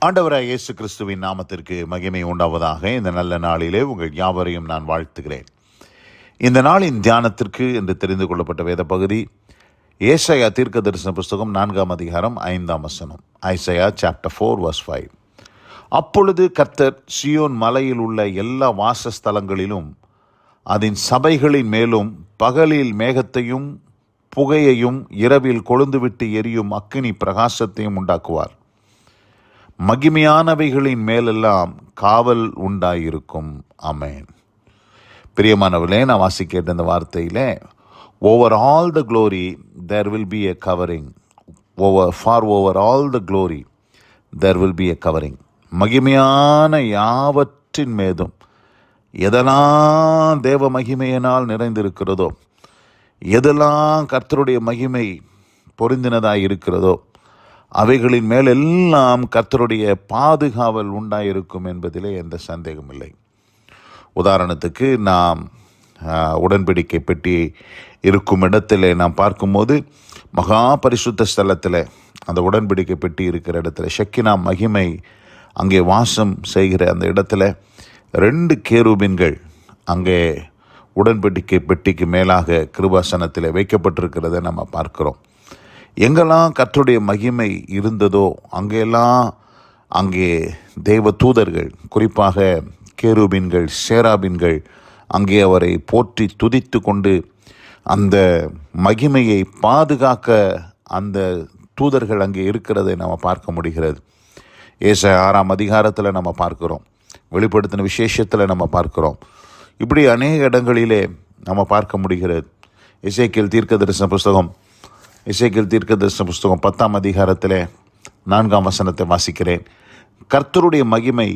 ஆண்டவராய் இயேசு கிறிஸ்துவின் நாமத்திற்கு மகிமை உண்டாவதாக. இந்த நல்ல நாளிலே உங்கள் யாவரையும் நான் வாழ்த்துகிறேன். இந்த நாளின் தியானத்திற்கு என்று தெரிந்து கொள்ளப்பட்ட வேத பகுதி ஏசாயா தீர்க்க தரிசன புஸ்தகம் 4ஆம் அதிகாரம் 5ஆம் வசனம். Isaiah chapter 4 verse 5. அப்பொழுது கர்த்தர் சியோன் மலையில் உள்ள எல்லா வாசஸ்தலங்களிலும் அதன் சபைகளின் மேலும் பகலில் மேகத்தையும் புகையையும் இரவில் கொழுந்துவிட்டு எரியும் அக்கினி பிரகாசத்தையும் உண்டாக்குவார். மகிமையானவைகளின் மேலெல்லாம் காவல் உண்டாயிருக்கும். ஆமென். பிரியமானவர்களே, நான் வாசிக்கிற இந்த வார்த்தையில் over all the glory there will be a covering. Over all the glory there will be a covering. மகிமையான யாவற்றின் மீதும் எதெல்லாம் தேவ மகிமையினால் நிறைந்திருக்கிறதோ, எதெல்லாம் கர்த்தருடைய மகிமை பொருந்தினதாக இருக்கிறதோ, அவைகளின் மேலெல்லாம் கர்த்தருடைய பாதுகாவல் உண்டாயிருக்கும் என்பதிலே எந்த சந்தேகமில்லை. உதாரணத்துக்கு நாம் உடன்படிக்கை பெட்டி இருக்கும் இடத்துல நாம் பார்க்கும்போது, மகா பரிசுத்த ஸ்தலத்தில் அந்த உடன்படிக்கை பெட்டி இருக்கிற இடத்துல ஷெக்கினா மகிமை அங்கே வாசம் செய்கிற அந்த இடத்துல 2 கேருபீன்கள் அங்கே உடன்படிக்கை பெட்டிக்கு மேலாக கிருபாசனத்தில் வைக்கப்பட்டிருக்கிறத நம்ம பார்க்கிறோம். எங்கெல்லாம் கர்த்தருடைய மகிமை இருந்ததோ அங்கே தெய்வ தூதர்கள், குறிப்பாக கேருபீன்கள், சேராபீன்கள் அங்கே அவரை போற்றி துதித்து கொண்டு அந்த மகிமையை பாதுகாக்க அந்த தூதர்கள் அங்கே இருக்கிறதை நம்ம பார்க்க முடிகிறது. ஏசாயா 6ஆம் அதிகாரத்தில் நம்ம பார்க்கிறோம், வெளிப்படுத்தின விசேஷத்தில் நம்ம பார்க்கிறோம். இப்படி அநேக இடங்களிலே நம்ம பார்க்க முடிகிறது. எசேக்கியேல் தீர்க்க தரிசன புஸ்தகம் 10ஆம் அதிகாரத்தில் 4ஆம் வசனத்தை வாசிக்கிறேன். கர்த்தருடைய மகிமை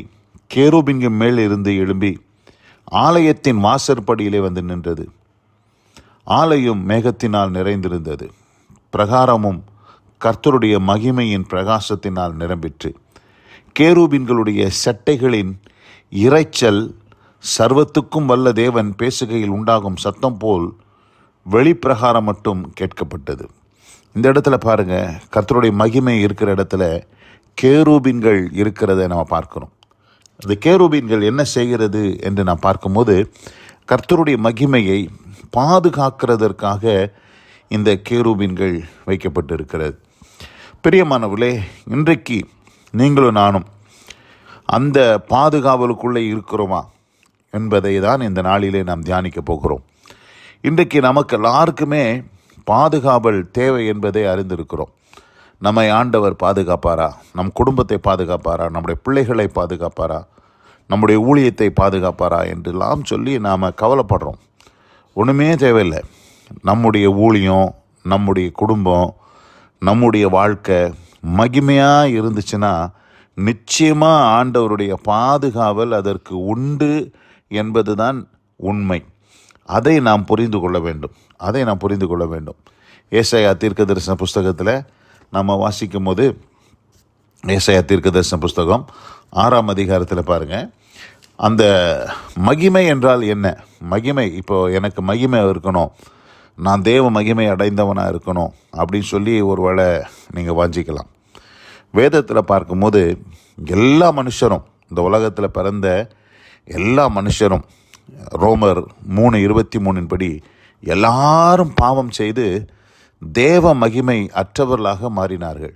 கேருபீன்கள் மேல் இருந்து எழும்பி ஆலயத்தின் வாசற்படியிலே வந்து நின்றது. ஆலயம் மேகத்தினால் நிறைந்திருந்தது, பிரகாரமும் கர்த்தருடைய மகிமையின் பிரகாசத்தினால் நிரம்பிற்று. கேருபீன்களுடைய சட்டைகளின் இரைச்சல் சர்வத்துக்கும் வல்ல தேவன் பேசுகையில் உண்டாகும் சத்தம் போல் வெளிப்பிரகாரம் மட்டும் கேட்கப்பட்டது. இந்த இடத்துல பாருங்க, கர்த்தருடைய மகிமை இருக்கிற இடத்துல கேருபீன்கள் இருக்கிறத நம்ம பார்க்கிறோம். இந்த கேருபீன்கள் என்ன செய்கிறது என்று நாம் பார்க்கும்போது, கர்த்தருடைய மகிமையை பாதுகாக்கிறதற்காக இந்த கேருபீன்கள் வைக்கப்பட்டு இருக்கிறது. பிரியமானவர்களே, இன்றைக்கு நீங்களும் நானும் அந்த பாதுகாவலுக்குள்ளே இருக்கிறோமா என்பதை தான் இந்த நாளிலே நாம் தியானிக்க போகிறோம். இன்றைக்கு நமக்கு எல்லாருக்குமே பாதுகாவல் தேவை என்பதை அறிந்திருக்கிறோம். நம்மை ஆண்டவர் பாதுகாப்பாரா? நம் குடும்பத்தை பாதுகாப்பாரா? நம்முடைய பிள்ளைகளை பாதுகாப்பாரா? நம்முடைய ஊழியத்தை பாதுகாப்பாரா என்றெல்லாம் சொல்லி நாம் கவலைப்படுறோம். ஒன்றுமே தேவையில்லை. நம்முடைய ஊழியம், நம்முடைய குடும்பம், நம்முடைய வாழ்க்கை மகிமையாக இருந்துச்சுன்னா நிச்சயமாக ஆண்டவருடைய பாதுகாவல் அதற்கு உண்டு என்பது தான் உண்மை. அதை நாம் புரிந்து கொள்ள வேண்டும். ஏசாயா தீர்க்க தரிசன புஸ்தகத்தில் நம்ம வாசிக்கும் போது, ஏசாயா தீர்க்க தரிசன புஸ்தகம் 6ஆம் அதிகாரத்தில் பாருங்கள், அந்த மகிமை என்றால் என்ன? மகிமை, இப்போது எனக்கு மகிமை இருக்கணும், நான் தேவ மகிமை அடைந்தவனாக இருக்கணும் அப்படின்னு சொல்லி ஒருவேளை நீங்கள் வாஞ்சிக்கலாம். வேதத்தில் பார்க்கும்போது எல்லா மனுஷரும், இந்த உலகத்தில் பிறந்த எல்லா மனுஷரும், ரோமர் 3:23 படி எல்லாரும் பாவம் செய்து தேவ மகிமை அற்றவர்களாக மாறினார்கள்.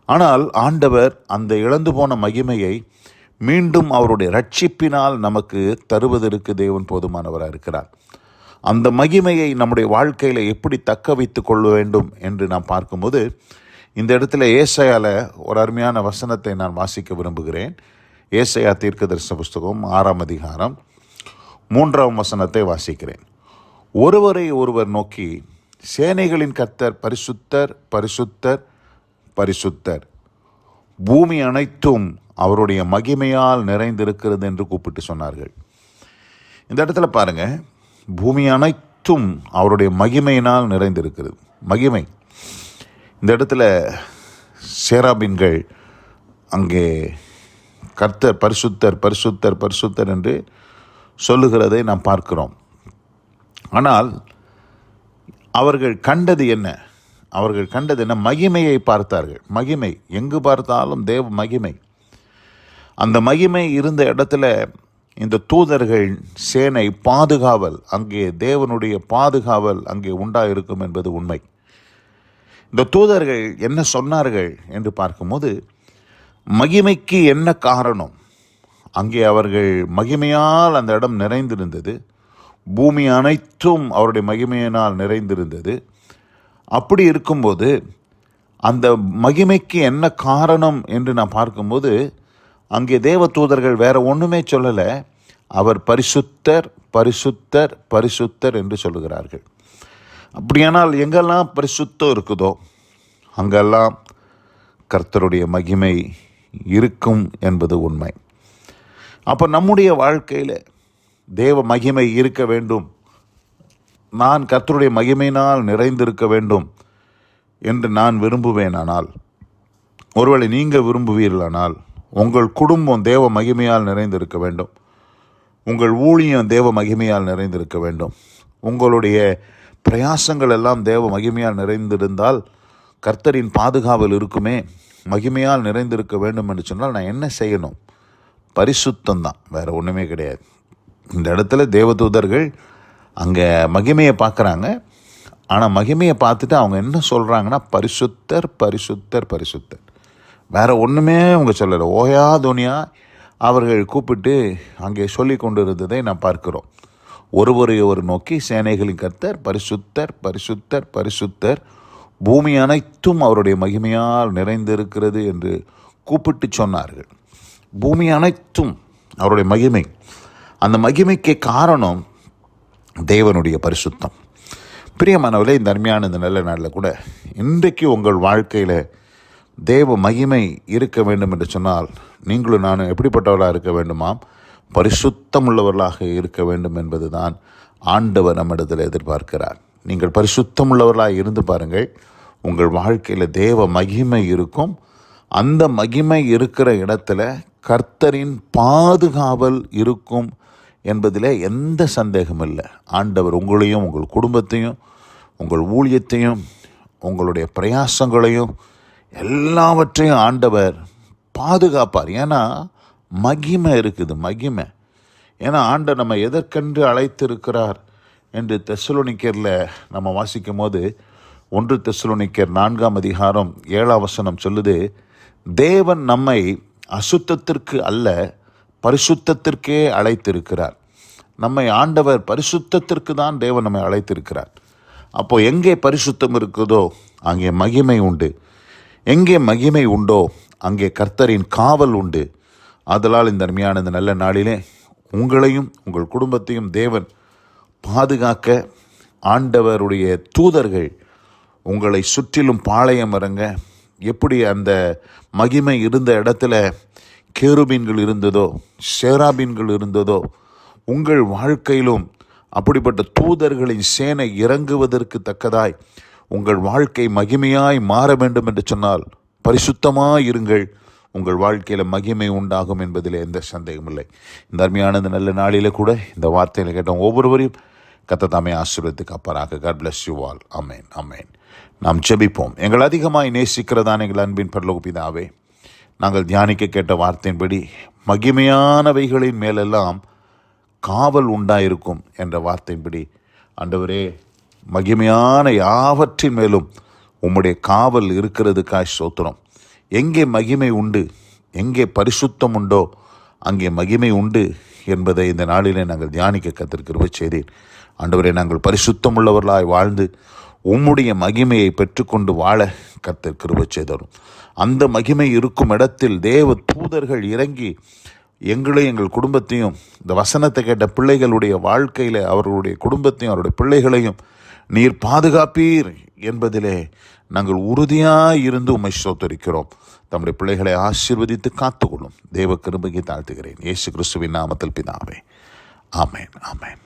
ஆனால் ஆண்டவர் அந்த இழந்து போன மகிமையை மீண்டும் அவருடைய ரட்சிப்பினால் நமக்கு தருவதற்கு தேவன் போதுமானவராக இருக்கிறார். அந்த மகிமையை நம்முடைய வாழ்க்கையில் எப்படி தக்க வைத்து கொள்ள வேண்டும் என்று நாம் பார்க்கும்போது, இந்த இடத்துல ஏசாயால ஒரு அருமையான வசனத்தை நான் வாசிக்க விரும்புகிறேன். ஏசாயா தீர்க்க தரிசன புஸ்தகம் 6ஆம் அதிகாரம் 3ஆம் வசனத்தை வாசிக்கிறேன். ஒருவரை ஒருவர் நோக்கி, சேனைகளின் கர்த்தர் பரிசுத்தர், பரிசுத்தர், பரிசுத்தர், பூமி அனைத்தும் அவருடைய மகிமையால் நிறைந்திருக்கிறது என்று கூப்பிட்டு சொன்னார்கள். இந்த இடத்துல பாருங்க, பூமி அனைத்தும் அவருடைய மகிமையினால் நிறைந்திருக்கிறது. மகிமை, இந்த இடத்துல சேராபீன்கள் அங்கே கர்த்தர் பரிசுத்தர், பரிசுத்தர், பரிசுத்தர் என்று சொல்லுகிறதை நாம் பார்க்கிறோம். ஆனால் அவர்கள் கண்டது என்ன? அவர்கள் கண்டது என்ன? மகிமையை பார்த்தார்கள். மகிமை, எங்கு பார்த்தாலும் தேவ மகிமை. அந்த மகிமை இருந்த இடத்துல இந்த தூதர்கள் சேனை பாதுகாவல், அங்கே தேவனுடைய பாதுகாவல் அங்கே உண்டாயிருக்கும் என்பது உண்மை. இந்த தூதர்கள் என்ன சொன்னார்கள் என்று பார்க்கும்போது, மகிமைக்கு என்ன காரணம்? அங்கே அவர்கள் மகிமையால் அந்த இடம் நிறைந்திருந்தது. பூமி அனைத்தும் அவருடைய மகிமையினால் நிறைந்திருந்தது. அப்படி இருக்கும்போது அந்த மகிமைக்கு என்ன காரணம் என்று நான் பார்க்கும்போது, அங்கே தேவ தூதர்கள் வேற ஒன்றுமே சொல்லலை. அவர் பரிசுத்தர் பரிசுத்தர் பரிசுத்தர் என்று சொல்லுகிறார்கள். அப்படியானால் எங்கெல்லாம் பரிசுத்தம் இருக்குதோ அங்கெல்லாம் கர்த்தருடைய மகிமை இருக்கும் என்பது உண்மை. அப்போ நம்முடைய வாழ்க்கையில் தேவ மகிமை இருக்க வேண்டும், நான் கர்த்தருடைய மகிமையினால் நிறைந்திருக்க வேண்டும் என்று நான் விரும்புவேனானால், ஒருவேளை நீங்கள் விரும்புவீர்களானால், உங்கள் குடும்பம் தேவ மகிமையால் நிறைந்திருக்க வேண்டும், உங்கள் ஊழியம் தேவ மகிமையால் நிறைந்திருக்க வேண்டும், உங்களுடைய பிரயாசங்கள் எல்லாம் தேவ மகிமையால் நிறைந்திருந்தால் கர்த்தரின் பாதுகாவல் இருக்குமே. மகிமையால் நிறைந்திருக்க வேண்டும் என்று சொன்னால் நான் என்ன செய்யணும்? பரிசுத்தம்தான், வேறு ஒன்றுமே கிடையாது. இந்த இடத்துல தேவதூதர்கள் அங்கே மகிமையை பார்க்குறாங்க. ஆனால் மகிமையை பார்த்துட்டு அவங்க என்ன சொல்கிறாங்கன்னா, பரிசுத்தர் பரிசுத்தர் பரிசுத்தர், வேறு ஒன்றுமே அவங்க சொல்லலை. ஓயா துனியா அவர்கள் கூப்பிட்டு அங்கே சொல்லி கொண்டு இருந்ததை நாம் பார்க்கிறோம். ஒருவரையொரு நோக்கி சேனைகளின் கர்த்தர் பரிசுத்தர் பரிசுத்தர் பரிசுத்தர், பூமி அனைத்தும் அவருடைய மகிமையால் நிறைந்திருக்கிறது என்று கூப்பிட்டு சொன்னார்கள். பூமி அனைத்தும் அவருடைய மகிமை. அந்த மகிமைக்கு காரணம் தேவனுடைய பரிசுத்தம். பிரியமானவர்களே, இந்த அருமையான இந்த நல்ல நாளில் கூட இன்றைக்கு உங்கள் வாழ்க்கையில் தேவ மகிமை இருக்க வேண்டும் என்று சொன்னால், நீங்களும் நானும் எப்படிப்பட்டவர்களாக இருக்க வேண்டுமாம்? பரிசுத்தம் உள்ளவர்களாக இருக்க வேண்டும் என்பது தான் ஆண்டவர் நம்மிடத்தில் எதிர்பார்க்கிறார். நீங்கள் பரிசுத்தம் உள்ளவர்களாக இருந்து பாருங்கள், உங்கள் வாழ்க்கையில் தேவ மகிமை இருக்கும். அந்த மகிமை இருக்கிற இடத்துல கர்த்தரின் பாதுகாவல் இருக்கும் என்பதில் எந்த சந்தேகமும் இல்லை. ஆண்டவர் உங்களையும் உங்கள் குடும்பத்தையும் உங்கள் ஊழியத்தையும் உங்களுடைய பிரயாசங்களையும் எல்லாவற்றையும் ஆண்டவர் பாதுகாப்பார். ஏன்னா மகிமை இருக்குது, மகிமை. ஏன்னா ஆண்டவர் நம்ம எதற்கென்று அழைத்திருக்கிறார் என்று தெசலோனிக்கேரில் நம்ம வாசிக்கும் போது, 1 தெசலோனிக்கேர் 4ஆம் அதிகாரம் 7ஆம் வசனம் சொல்லுது, தேவன் நம்மை அசுத்தத்திற்கு அல்ல பரிசுத்தத்திற்கே அழைத்திருக்கிறார். நம்மை ஆண்டவர் பரிசுத்தத்திற்கு தான் தேவன் நம்மை அழைத்திருக்கிறார். அப்போ எங்கே பரிசுத்தம் இருக்குதோ அங்கே மகிமை உண்டு. எங்கே மகிமை உண்டோ அங்கே கர்த்தரின் காவல் உண்டு. ஆதலால் இந்த அருமையான இந்த நல்ல நாளிலே உங்களையும் உங்கள் குடும்பத்தையும் தேவன் பாதுகாக்க ஆண்டவருடைய தூதர்கள் உங்களை சுற்றிலும் பாளையம் இறங்க, எப்படி அந்த மகிமை இருந்த இடத்துல கேருபீன்கள் இருந்ததோ சேராபீன்கள் இருந்ததோ, உங்கள் வாழ்க்கையிலும் அப்படிப்பட்ட தூதர்களின் சேனை இறங்குவதற்கு தக்கதாய் உங்கள் வாழ்க்கை மகிமையாய் மாற வேண்டும் என்று சொன்னால் பரிசுத்தமாய் இருங்கள். உங்கள் வாழ்க்கையில் மகிமை உண்டாகும் என்பதில் எந்த சந்தேகமில்லை. இந்த அருமையான இந்த நல்ல நாளிலே கூட இந்த வார்த்தையில் கேட்டோம் ஒவ்வொருவரையும் கர்த்தர் தாமே ஆசீர்வதித்து காப்பாராக. God bless you all. ஆமென், ஆமென். நாம் ஜெபிப்போம். எங்கள் அதிகமாய் நேசிக்கிறதான எங்கள் அன்பின் பரலோக பிதாவே, நாங்கள் தியானிக்க கேட்ட வார்த்தையின்படி மகிமையானவைகளின் மேலெல்லாம் காவல் உண்டாயிருக்கும் என்ற வார்த்தையின்படி ஆண்டவரே, மகிமையான யாவற்றின் மேலும் உம்முடைய காவல் இருக்கிறதுக்காய் ஸ்தோத்திரம். எங்கே மகிமை உண்டு, எங்கே பரிசுத்தம் உண்டோ அங்கே மகிமை உண்டு என்பதை இந்த நாளிலே நாங்கள் தியானிக்க கர்த்தர் கிருபை செய்தீர். ஆண்டவரே, நாங்கள் பரிசுத்தம் உள்ளவர்களாய் வாழ்ந்து உம்முடைய மகிமையை பெற்றுக்கொண்டு வாழ கர்த்தர் கிருபை செய்தரும். அந்த மகிமை இருக்கும் இடத்தில் தேவ தூதர்கள் இறங்கி எங்களையும் எங்கள் குடும்பத்தையும், இந்த வசனத்தை கேட்ட பிள்ளைகளுடைய வாழ்க்கையில் அவர்களுடைய குடும்பத்தையும் அவருடைய பிள்ளைகளையும் நீர் பாதுகாப்பீர் என்பதிலே நாங்கள் உறுதியாக இருந்து உம்மை ஸ்தோத்திரிக்கிறோம். தம்முடைய பிள்ளைகளை ஆசீர்வதித்து காத்துக்கொள்ளும் தேவ கிருபையை தாழ்த்துகிறேன். இயேசு கிறிஸ்துவின் நாமத்தில் பிதாவே, ஆமென், ஆமென்.